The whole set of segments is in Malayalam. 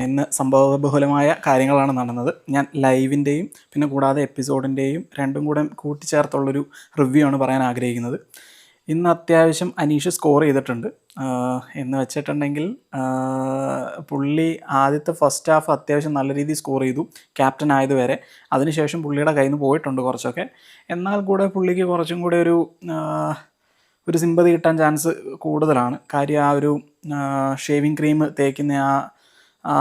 ഇന്ന് സംഭവബഹുലമായ കാര്യങ്ങളാണ് നടന്നത്. ഞാൻ ലൈവിൻ്റെയും പിന്നെ കൂടാതെ എപ്പിസോഡിൻ്റെയും രണ്ടും കൂടെ കൂട്ടിച്ചേർത്തുള്ളൊരു റിവ്യൂ ആണ് പറയാൻ ആഗ്രഹിക്കുന്നത്. ഇന്ന് അത്യാവശ്യം അനീഷ് സ്കോർ ചെയ്തിട്ടുണ്ട്. എന്ന് വെച്ചിട്ടുണ്ടെങ്കിൽ പുള്ളി ആദ്യത്തെ ഫസ്റ്റ് ഹാഫ് അത്യാവശ്യം നല്ല രീതിയിൽ സ്കോർ ചെയ്തു, ക്യാപ്റ്റൻ ആയതുവരെ. അതിനുശേഷം പുള്ളിയുടെ കയ്യിൽ നിന്ന് പോയിട്ടുണ്ട് കുറച്ചൊക്കെ. എന്നാൽ കൂടെ പുള്ളിക്ക് കുറച്ചും കൂടെ ഒരു സിമ്പതി കിട്ടാൻ ചാൻസ് കൂടുതലാണ്. കാര്യം ആ ഒരു ഷേവിങ് ക്രീം തേക്കുന്ന ആ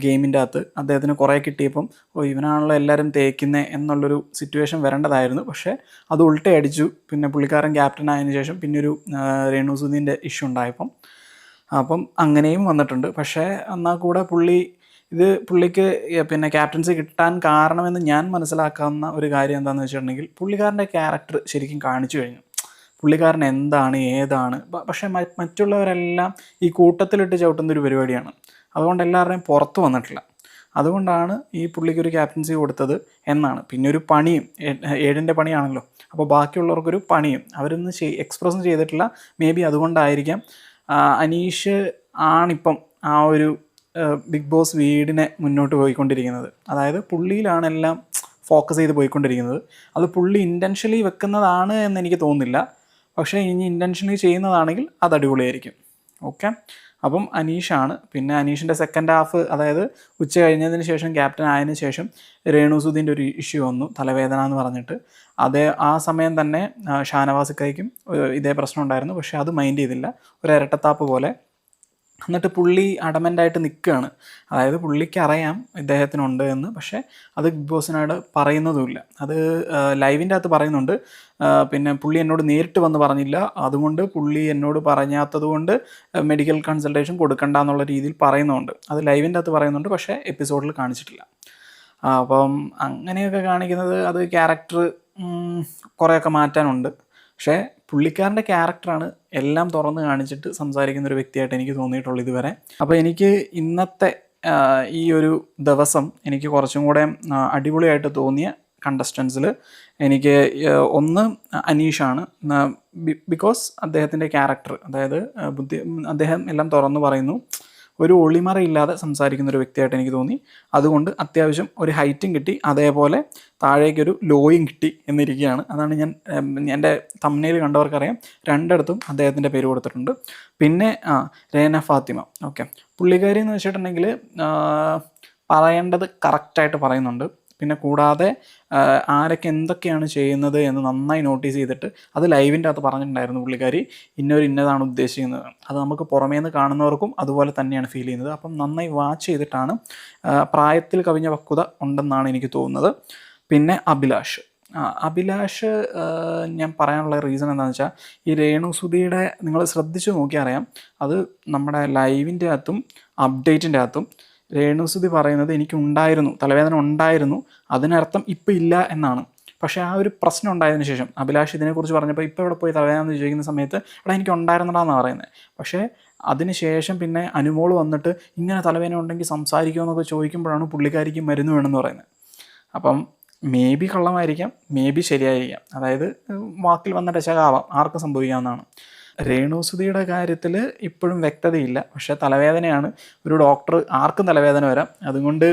ഗെയിമിൻ്റെ അകത്ത് അദ്ദേഹത്തിന് കുറേ കിട്ടിയപ്പം ഇവനാണല്ലോ എല്ലാവരും തേക്കുന്നത് എന്നുള്ളൊരു സിറ്റുവേഷൻ വരേണ്ടതായിരുന്നു. പക്ഷേ അത് ഉൾട്ടയടിച്ചു. പിന്നെ പുള്ളിക്കാരൻ ക്യാപ്റ്റൻ ആയതിനു ശേഷം പിന്നൊരു രേണുസുധീൻ്റെ ഇഷ്യൂ ഉണ്ടായപ്പം അങ്ങനെയും വന്നിട്ടുണ്ട്. പക്ഷേ എന്നാൽ കൂടെ പുള്ളിക്ക് പിന്നെ ക്യാപ്റ്റൻസി കിട്ടാൻ കാരണമെന്ന് ഞാൻ മനസ്സിലാക്കാവുന്ന ഒരു കാര്യം എന്താണെന്ന് വെച്ചിട്ടുണ്ടെങ്കിൽ പുള്ളിക്കാരൻ്റെ ക്യാരക്ടർ ശരിക്കും കാണിച്ചു കഴിഞ്ഞു. പുള്ളിക്കാരൻ എന്താണ് ഏതാണ്. പക്ഷേ മറ്റുള്ളവരെല്ലാം ഈ കൂട്ടത്തിലിട്ട് ചവിട്ടുന്നൊരു പരിപാടിയാണ്. അതുകൊണ്ട് എല്ലാവരുടെയും പുറത്ത് വന്നിട്ടില്ല. അതുകൊണ്ടാണ് ഈ പുള്ളിക്കൊരു ക്യാപ്റ്റൻസി കൊടുത്തത് എന്നാണ്. പിന്നെ ഒരു പണിയും 7ൻ്റെ പണിയാണല്ലോ, അപ്പോൾ ബാക്കിയുള്ളവർക്കൊരു പണിയും അവരൊന്നും എക്സ്പ്രസ്സും ചെയ്തിട്ടില്ല. മേ ബി അതുകൊണ്ടായിരിക്കാം അനീഷ് ആണിപ്പം ആ ഒരു ബിഗ് ബോസ് വീടിനെ മുന്നോട്ട് പോയിക്കൊണ്ടിരിക്കുന്നത്. അതായത് പുള്ളിയിലാണ് എല്ലാം ഫോക്കസ് ചെയ്ത് പോയിക്കൊണ്ടിരിക്കുന്നത്. അത് പുള്ളി ഇൻറ്റൻഷനലി വെക്കുന്നതാണ് എന്ന് എനിക്ക് തോന്നുന്നില്ല. പക്ഷേ ഇനി ഇൻറ്റൻഷനലി ചെയ്യുന്നതാണെങ്കിൽ അത് അടിപൊളിയായിരിക്കും. ഓക്കെ, അപ്പം അനീഷാണ്. പിന്നെ അനീഷിൻ്റെ സെക്കൻഡ് ഹാഫ്, അതായത് ഉച്ച കഴിഞ്ഞതിന് ശേഷം ക്യാപ്റ്റൻ ആയതിനു ശേഷം രേണുസുധീൻ്റെ ഒരു ഇഷ്യൂ വന്നു, തലവേദന എന്ന് പറഞ്ഞിട്ട്. ആ സമയം തന്നെ ഷാനവാസിക്കായ്ക്കും ഇതേ പ്രശ്നം ഉണ്ടായിരുന്നു. പക്ഷേ അത് മൈൻഡ് ചെയ്തില്ല, ഒരു ഇരട്ടത്താപ്പ് പോലെ. എന്നിട്ട് പുള്ളി അഡമൻ്റായിട്ട് നിൽക്കുകയാണ്. അതായത് പുള്ളിക്ക് അറിയാം ഇദ്ദേഹത്തിനുണ്ട് എന്ന്, പക്ഷേ അത് ബിഗ് ബോസിനോട് പറയുന്നതുമില്ല. അത് ലൈവിൻ്റെ അകത്ത് പറയുന്നുണ്ട്. പിന്നെ പുള്ളി എന്നോട് നേരിട്ട് വന്ന് പറഞ്ഞില്ല, അതുകൊണ്ട് പുള്ളി എന്നോട് പറഞ്ഞാത്തത് കൊണ്ട് മെഡിക്കൽ കൺസൾട്ടേഷൻ കൊടുക്കണ്ട എന്നുള്ള രീതിയിൽ പറയുന്നുണ്ട്. അത് ലൈവിൻ്റെ അകത്ത് പറയുന്നുണ്ട്, പക്ഷേ എപ്പിസോഡിൽ കാണിച്ചിട്ടില്ല. അപ്പം അങ്ങനെയൊക്കെ കാണിക്കുന്നത് അത് ക്യാരക്ടർ കുറേയൊക്കെ മാറ്റാനുണ്ട്. പക്ഷേ പുള്ളിക്കാരൻ്റെ ക്യാരക്ടറാണ് എല്ലാം തുറന്ന് കാണിച്ചിട്ട് സംസാരിക്കുന്ന ഒരു വ്യക്തിയായിട്ട് എനിക്ക് തോന്നിയിട്ടുള്ളൂ ഇതുവരെ. അപ്പോൾ എനിക്ക് ഇന്നത്തെ ഈ ഒരു ദിവസം എനിക്ക് കുറച്ചും കൂടെ അടിപൊളിയായിട്ട് തോന്നിയ കണ്ടസ്റ്റൻസിൽ എനിക്ക് ഒന്ന് അനീഷാണ്. ബിക്കോസ് അദ്ദേഹത്തിൻ്റെ ക്യാരക്ടർ, അതായത് അദ്ദേഹം എല്ലാം തുറന്നു പറയുന്നു, ഒരു ഒളിമറയില്ലാതെ സംസാരിക്കുന്ന ഒരു വ്യക്തിയായിട്ട് എനിക്ക് തോന്നി. അതുകൊണ്ട് അത്യാവശ്യം ഒരു ഹൈറ്റും കിട്ടി, അതേപോലെ താഴേക്കൊരു ലോയും കിട്ടി എന്നിരിക്കുകയാണ്. അതാണ് ഞാൻ എൻ്റെ തംബ്നെയിൽ കണ്ടവർക്കറിയാം, രണ്ടിടത്തും അദ്ദേഹത്തിൻ്റെ പേര് കൊടുത്തിട്ടുണ്ട്. പിന്നെ രേന ഫാത്തിമ, ഓക്കെ, പുള്ളിക്കാരി എന്ന് വെച്ചിട്ടുണ്ടെങ്കിൽ പറയേണ്ടത് കറക്റ്റായിട്ട് പറയുന്നുണ്ട്. പിന്നെ കൂടാതെ ആരൊക്കെ എന്തൊക്കെയാണ് ചെയ്യുന്നത് എന്ന് നന്നായി നോട്ടീസ് ചെയ്തിട്ട് അത് ലൈവിൻ്റെ അകത്ത് പറഞ്ഞിട്ടുണ്ടായിരുന്നു പുള്ളിക്കാരി. ഇന്നതാണ് ഉദ്ദേശിക്കുന്നത്. അത് നമുക്ക് പുറമേ നിന്ന് കാണുന്നവർക്കും അതുപോലെ തന്നെയാണ് ഫീൽ ചെയ്യുന്നത്. അപ്പം നന്നായി വാച്ച് ചെയ്തിട്ടാണ്. പ്രായത്തിൽ കവിഞ്ഞ പക്വത ഉണ്ടെന്നാണ് എനിക്ക് തോന്നുന്നത്. പിന്നെ അഭിലാഷ് ഞാൻ പറയാനുള്ള റീസൺ എന്താണെന്ന് വെച്ചാൽ, ഈ രേണുസുധിയുടെ നിങ്ങൾ ശ്രദ്ധിച്ചു നോക്കിയാൽ അറിയാം, അത് നമ്മുടെ ലൈവിൻ്റെ അകത്തും അപ്ഡേറ്റിൻ്റെ അകത്തും രേണുസുധി പറയുന്നത് എനിക്കുണ്ടായിരുന്നു, തലവേദന ഉണ്ടായിരുന്നു, അതിനർത്ഥം ഇപ്പം ഇല്ല എന്നാണ്. പക്ഷേ ആ ഒരു പ്രശ്നം ഉണ്ടായതിനു ശേഷം അഭിലാഷ് ഇതിനെക്കുറിച്ച് പറഞ്ഞപ്പോൾ ഇപ്പോൾ ഇവിടെ പോയി തലവേദന എന്ന് ചോദിക്കുന്ന സമയത്ത് എനിക്ക് ഉണ്ടായിരുന്നടാന്നാണ് പറയുന്നത്. പക്ഷേ അതിന് ശേഷം പിന്നെ അനുമോൾ വന്നിട്ട് ഇങ്ങനെ തലവേദന ഉണ്ടെങ്കിൽ സംസാരിക്കുമെന്നൊക്കെ ചോദിക്കുമ്പോഴാണ് പുള്ളിക്കാരിക്ക് മരുന്ന് വേണമെന്ന് പറയുന്നത്. അപ്പം മേ ബി കള്ളമായിരിക്കാം, മേ ബി ശരിയായിരിക്കാം. അതായത് വാക്കിൽ വന്ന രശകാവാം, ആർക്കും സംഭവിക്കാവുന്നതാണ്. രേണുസുധിയുടെ കാര്യത്തിൽ ഇപ്പോഴും വ്യക്തതയില്ല. പക്ഷേ തലവേദനയാണ്, ഒരു ഡോക്ടർ ആർക്കും തലവേദന വരാം. അതുകൊണ്ട്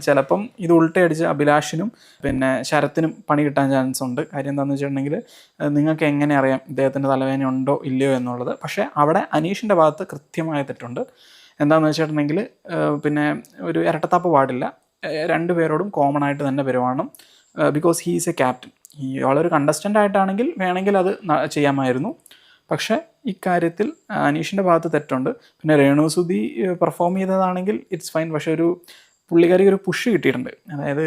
ചിലപ്പം ഇത് ഉൾട്ടയടിച്ച് അഭിലാഷിനും പിന്നെ ശരത്തിനും പണി കിട്ടാൻ ചാൻസ് ഉണ്ട്. കാര്യം എന്താണെന്ന് വെച്ചിട്ടുണ്ടെങ്കിൽ നിങ്ങൾക്ക് എങ്ങനെ അറിയാം ഇദ്ദേഹത്തിൻ്റെ തലവേദന ഉണ്ടോ ഇല്ലയോ എന്നുള്ളത്. പക്ഷേ അവിടെ അനീഷിൻ്റെ ഭാഗത്ത് കൃത്യമായ തെറ്റുണ്ട്. എന്താണെന്ന് വെച്ചിട്ടുണ്ടെങ്കിൽ പിന്നെ ഒരു ഇരട്ടത്താപ്പ് പാടില്ല, രണ്ടുപേരോടും കോമൺ ആയിട്ട് തന്നെ പെരുമാറണം. Because he is a captain. വളൊരു കണ്ടസ്റ്റൻ്റ് ആയിട്ടാണെങ്കിൽ വേണമെങ്കിൽ അത് ചെയ്യാമായിരുന്നു. പക്ഷേ ഇക്കാര്യത്തിൽ അനീഷിൻ്റെ ഭാഗത്ത് തെറ്റുണ്ട്. പിന്നെ രേണുസുധി പെർഫോം ചെയ്തതാണെങ്കിൽ ഇറ്റ്സ് ഫൈൻ. പക്ഷേ പുള്ളിക്കാരി ഒരു പുഷ് കിട്ടിയിട്ടുണ്ട്. അതായത്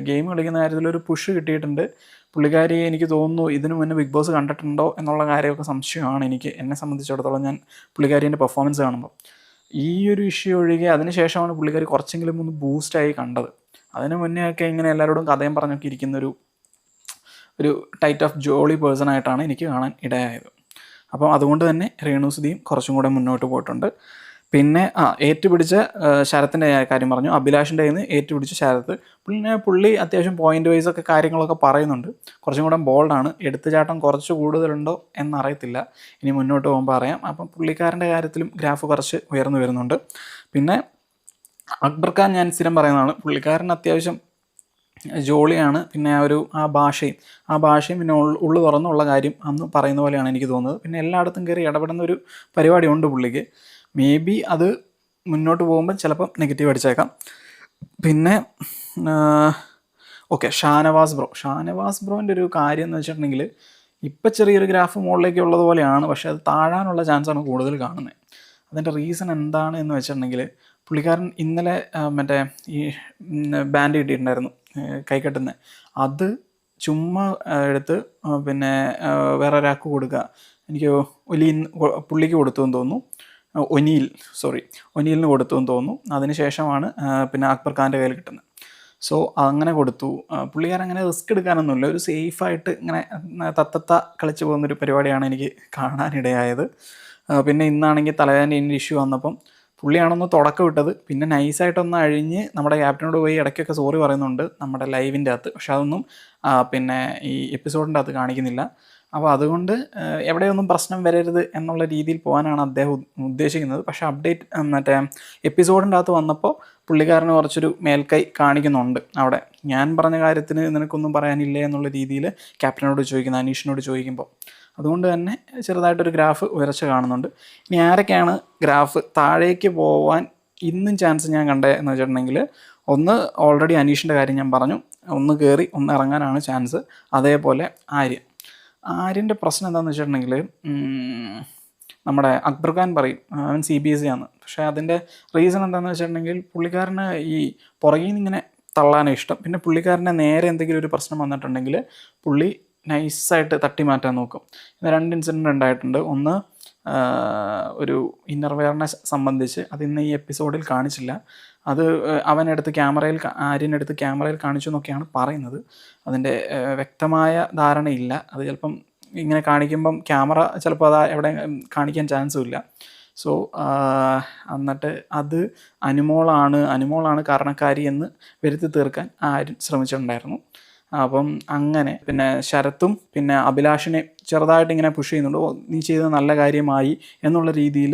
ഗെയിം കളിക്കുന്ന കാര്യത്തിൽ ഒരു പുഷ് കിട്ടിയിട്ടുണ്ട്. പുള്ളിക്കാരി എനിക്ക് തോന്നുന്നു ഇതിനു മുന്നേ ബിഗ് ബോസ് കണ്ടിട്ടുണ്ടോ എന്നുള്ള കാര്യമൊക്കെ സംശയമാണ് എന്നെ സംബന്ധിച്ചിടത്തോളം. ഞാൻ പുള്ളിക്കാരിൻ്റെ പെർഫോമൻസ് കാണുമ്പോൾ ഈ ഒരു ഇഷ്യൂ ഒഴികെ അതിനുശേഷമാണ് പുള്ളിക്കാരി കുറച്ചെങ്കിലും ഒന്ന് ബൂസ്റ്റായി കണ്ടത്. അതിന് മുന്നേ ഒക്കെ ഇങ്ങനെ എല്ലാവരോടും കഥയും പറഞ്ഞൊക്കെ ഇരിക്കുന്നൊരു ടൈറ്റ് ഓഫ് ജോളി പേഴ്സണായിട്ടാണ് എനിക്ക് കാണാൻ ഇടയായത്. അപ്പം അതുകൊണ്ട് തന്നെ രേണുസുധിയും കുറച്ചും കൂടെ മുന്നോട്ട് പോയിട്ടുണ്ട്. പിന്നെ ഏറ്റുപിടിച്ച ശരത്തിൻ്റെ കാര്യം പറഞ്ഞു, അഭിലാഷിൻ്റെ കയ്യിൽ നിന്ന് ഏറ്റുപിടിച്ച ശരത്ത്. പുള്ളി അത്യാവശ്യം പോയിൻ്റ് വൈസ് ഒക്കെ കാര്യങ്ങളൊക്കെ പറയുന്നുണ്ട്, കുറച്ചും കൂടെ ബോൾഡാണ്. എടുത്തുചാട്ടം കുറച്ച് കൂടുതലുണ്ടോ എന്നറിയത്തില്ല, ഇനി മുന്നോട്ട് പോകുമ്പോൾ അറിയാം. അപ്പം പുള്ളിക്കാരൻ്റെ കാര്യത്തിലും ഗ്രാഫ് കുറച്ച് ഉയർന്നു വരുന്നുണ്ട്. പിന്നെ അക്ബർ ഖാൻ ഞാൻ സ്ഥിരം പറയുന്നതാണ്, പുള്ളിക്കാരൻ അത്യാവശ്യം ജോളിയാണ്. പിന്നെ ആ ഭാഷയും പിന്നെ ഉള്ളു തുറന്നുള്ള കാര്യം അന്ന് പറയുന്ന പോലെയാണ് എനിക്ക് തോന്നുന്നത്. പിന്നെ എല്ലായിടത്തും കയറി ഇടപെടുന്ന ഒരു പരിപാടി ഉണ്ട് പുള്ളിക്ക്. മേ ബി അത് മുന്നോട്ട് പോകുമ്പോൾ ചിലപ്പം നെഗറ്റീവ് അടിച്ചേക്കാം. പിന്നെ ഓക്കെ, ഷാനവാസ് ബ്രോൻ്റെ ഒരു കാര്യം എന്ന് വെച്ചിട്ടുണ്ടെങ്കിൽ ഇപ്പം ചെറിയൊരു ഗ്രാഫ് മുകളിലേക്ക് ഉള്ളത് പോലെയാണ്, പക്ഷേ അത് താഴാനുള്ള ചാൻസാണ് കൂടുതൽ കാണുന്നത്. അതിൻ്റെ റീസൺ എന്താണ് എന്ന് വെച്ചിട്ടുണ്ടെങ്കിൽ പുള്ളിക്കാരൻ ഇന്നലെ മറ്റേ ഈ ബാൻഡ് കിട്ടിയിട്ടുണ്ടായിരുന്നു കൈകെട്ടുന്നത്, അത് ചുമ്മാ എടുത്ത് പിന്നെ വേറെ ഒരാൾക്ക് കൊടുക്കുക. എനിക്ക് പുള്ളിക്ക് കൊടുത്തു എന്ന് തോന്നുന്നു, ഒനിയിലിന് കൊടുത്തു എന്ന് തോന്നുന്നു. അതിന് ശേഷമാണ് പിന്നെ അക്ബർ ഖാൻ്റെ കയ്യിൽ കിട്ടുന്നത്. സോ അങ്ങനെ കൊടുത്തു. പുള്ളിക്കാരൻ അങ്ങനെ റിസ്ക് എടുക്കാനൊന്നുമില്ല, ഒരു സേഫായിട്ട് ഇങ്ങനെ കളിച്ച് പോകുന്നൊരു പരിപാടിയാണ് എനിക്ക് കാണാനിടയായത്. പിന്നെ ഇന്നാണെങ്കിൽ തലവേദന ഇഷ്യൂ വന്നപ്പം പുള്ളിയാണൊന്ന് തുടക്കം ഇട്ടത്, പിന്നെ നൈസായിട്ടൊന്ന് അഴിഞ്ഞ് നമ്മുടെ ക്യാപ്റ്റനോട് പോയി ഇടയ്ക്കൊക്കെ സോറി പറയുന്നുണ്ട് നമ്മുടെ ലൈവിൻ്റെ അകത്ത്. പക്ഷെ അതൊന്നും പിന്നെ ഈ എപ്പിസോഡിൻ്റെ അകത്ത് കാണിക്കുന്നില്ല. അപ്പോൾ അതുകൊണ്ട് എവിടെയൊന്നും പ്രശ്നം വരരുത് എന്നുള്ള രീതിയിൽ പോകാനാണ് അദ്ദേഹം ഉദ്ദേശിക്കുന്നത്. പക്ഷേ അപ്ഡേറ്റ് മറ്റേ എപ്പിസോഡിൻ്റെ അകത്ത് വന്നപ്പോൾ പുള്ളിക്കാരന് കുറച്ചൊരു മേൽക്കൈ കാണിക്കുന്നുണ്ട് അവിടെ. ഞാൻ പറഞ്ഞ കാര്യത്തിന് നിനക്കൊന്നും പറയാനില്ലേ എന്നുള്ള രീതിയിൽ ക്യാപ്റ്റനോട് ചോദിക്കുന്നത്, അനീഷിനോട് ചോദിക്കുമ്പോൾ. അതുകൊണ്ട് തന്നെ ചെറുതായിട്ടൊരു ഗ്രാഫ് ഉയർച്ച കാണുന്നുണ്ട്. ഇനി ആരൊക്കെയാണ് ഗ്രാഫ് താഴേക്ക് പോവാൻ ഇന്നും ചാൻസ് ഞാൻ കണ്ടത് എന്ന് വെച്ചിട്ടുണ്ടെങ്കിൽ, ഒന്ന് ഓൾറെഡി അനീഷിൻ്റെ കാര്യം ഞാൻ പറഞ്ഞു, ഒന്ന് കയറി ഒന്ന് ഇറങ്ങാനാണ് ചാൻസ്. അതേപോലെ ആര്യൻ്റെ പ്രശ്നം എന്താണെന്ന് വെച്ചിട്ടുണ്ടെങ്കിൽ, നമ്മുടെ അക്ബർ ഖാൻ പറയും അവൻ CBSE ആണ്. പക്ഷേ അതിൻ്റെ റീസൺ എന്താണെന്ന് വെച്ചിട്ടുണ്ടെങ്കിൽ പുള്ളിക്കാരന് ഈ പുറകിൽ നിന്ന് ഇങ്ങനെ തള്ളാനും ഇഷ്ടം. പിന്നെ പുള്ളിക്കാരനെ നേരെ എന്തെങ്കിലും ഒരു പ്രശ്നം വന്നിട്ടുണ്ടെങ്കിൽ പുള്ളി നൈസായിട്ട് തട്ടി മാറ്റാൻ നോക്കും. ഇന്ന് 2 ഇൻസിഡൻറ്റ് ഉണ്ടായിട്ടുണ്ട്. ഒന്ന് ഒരു ഇന്നർ വെയർനെസ് സംബന്ധിച്ച്, അത് ഇന്ന് ഈ എപ്പിസോഡിൽ കാണിച്ചില്ല. അത് ആര്യനെടുത്ത് ക്യാമറയിൽ കാണിച്ചു എന്നൊക്കെയാണ് പറയുന്നത്. അതിൻ്റെ വ്യക്തമായ ധാരണയില്ല. അത് ചിലപ്പം ഇങ്ങനെ കാണിക്കുമ്പം ക്യാമറ ചിലപ്പോൾ അത് എവിടെ കാണിക്കാൻ ചാൻസും ഇല്ല. സോ എന്നിട്ട് അത് അനുമോളാണ് കാരണക്കാരി എന്ന് വരുത്തി തീർക്കാൻ ആര്യൻ ശ്രമിച്ചിട്ടുണ്ടായിരുന്നു. അപ്പം അങ്ങനെ പിന്നെ ശരത്തും പിന്നെ അഭിലാഷിനെ ചെറുതായിട്ട് ഇങ്ങനെ പുഷ് ചെയ്യുന്നുണ്ട്. നീ ചെയ്തത് നല്ല കാര്യമായി എന്നുള്ള രീതിയിൽ.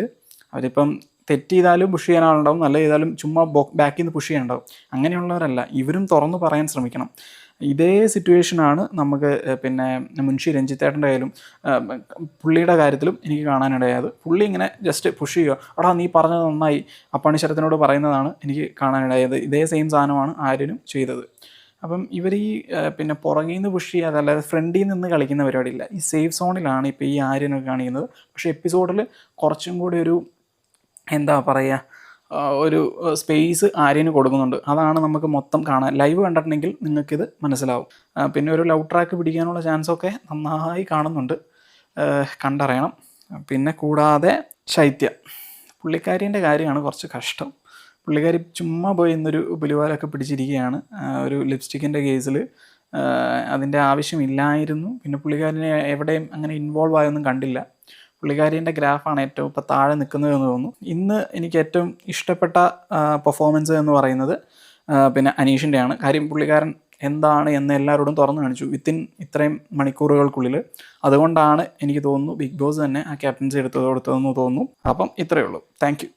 അവരിപ്പം തെറ്റ് ചെയ്താലും പുഷ് ചെയ്യാൻ ആളുണ്ടാവും, നല്ല ചെയ്താലും ചുമ്മാ ബാക്കിൽ നിന്ന് പുഷ് ചെയ്യാനുണ്ടാവും. അങ്ങനെയുള്ളവരല്ല, ഇവരും തുറന്നു പറയാൻ ശ്രമിക്കണം. ഇതേ സിറ്റുവേഷനാണ് നമുക്ക് പിന്നെ മുൻഷി രഞ്ജിത്തേട്ടൻ്റെ കയ്യിലും പുള്ളിയുടെ കാര്യത്തിലും എനിക്ക് കാണാനിടയായത്. പുള്ളി ഇങ്ങനെ ജസ്റ്റ് പുഷ് ചെയ്യുക, എടാ നീ പറഞ്ഞത് നന്നായി, അപ്പാണി ശരത്തിനോട് പറയുന്നതാണ് എനിക്ക് കാണാനിടയായത്. ഇതേ സെയിം സാധനമാണ് ആര്യനും ചെയ്തത്. അപ്പം ഇവർ ഈ പിന്നെ പുറകിൽ നിന്ന് പുഷ് ചെയ്യാതെ, അല്ലാതെ ഫ്രണ്ടിൽ നിന്ന് കളിക്കുന്ന പരിപാടിയില്ല. ഈ സേഫ് സോണിലാണ് ഇപ്പോൾ ഈ ആര്യനൊക്കെ കാണിക്കുന്നത്. പക്ഷേ എപ്പിസോഡിൽ കുറച്ചും കൂടി ഒരു എന്താ പറയുക, ഒരു സ്പേസ് ആര്യന് കൊടുക്കുന്നുണ്ട്. അതാണ് നമുക്ക് മൊത്തം കാണാൻ. ലൈവ് കണ്ടിട്ടുണ്ടെങ്കിൽ നിങ്ങൾക്കിത് മനസ്സിലാവും. പിന്നെ ഒരു ലവ് ട്രാക്ക് പിടിക്കാനുള്ള ചാൻസൊക്കെ നന്നായി കാണുന്നുണ്ട്, കണ്ടറിയണം. പിന്നെ കൂടാതെ ശൈത്യ പുള്ളിക്കാരീൻ്റെ കാര്യമാണ് കുറച്ച് കഷ്ടം. പുള്ളിക്കാരി ചുമ്മാ പോയി ഇന്നൊരു പുലിവാലൊക്കെ പിടിച്ചിരിക്കുകയാണ് ഒരു ലിപ്സ്റ്റിക്കിൻ്റെ കേസിൽ. അതിൻ്റെ ആവശ്യമില്ലായിരുന്നു. പിന്നെ പുള്ളിക്കാരിനെ എവിടെയും അങ്ങനെ ഇൻവോൾവ് ആയൊന്നും കണ്ടില്ല. പുള്ളിക്കാരീൻ്റെ ഗ്രാഫാണ് ഏറ്റവും ഇപ്പോൾ താഴെ നിൽക്കുന്നതെന്ന് തോന്നുന്നു. ഇന്ന് എനിക്ക് ഏറ്റവും ഇഷ്ടപ്പെട്ട പെർഫോമൻസ് എന്ന് പറയുന്നത് പിന്നെ അനീഷിൻ്റെയാണ്. കാര്യം പുള്ളിക്കാരൻ എന്താണ് എന്ന് എല്ലാവരോടും തുറന്നു കാണിച്ചു ഇത്രയും മണിക്കൂറുകൾക്കുള്ളിൽ. അതുകൊണ്ടാണ് എനിക്ക് തോന്നുന്നു ബിഗ് ബോസ് തന്നെ ആ ക്യാപ്റ്റൻസി എടുത്തതെന്ന് തോന്നുന്നു. അപ്പം ഇത്രയേ ഉള്ളൂ. Thank you.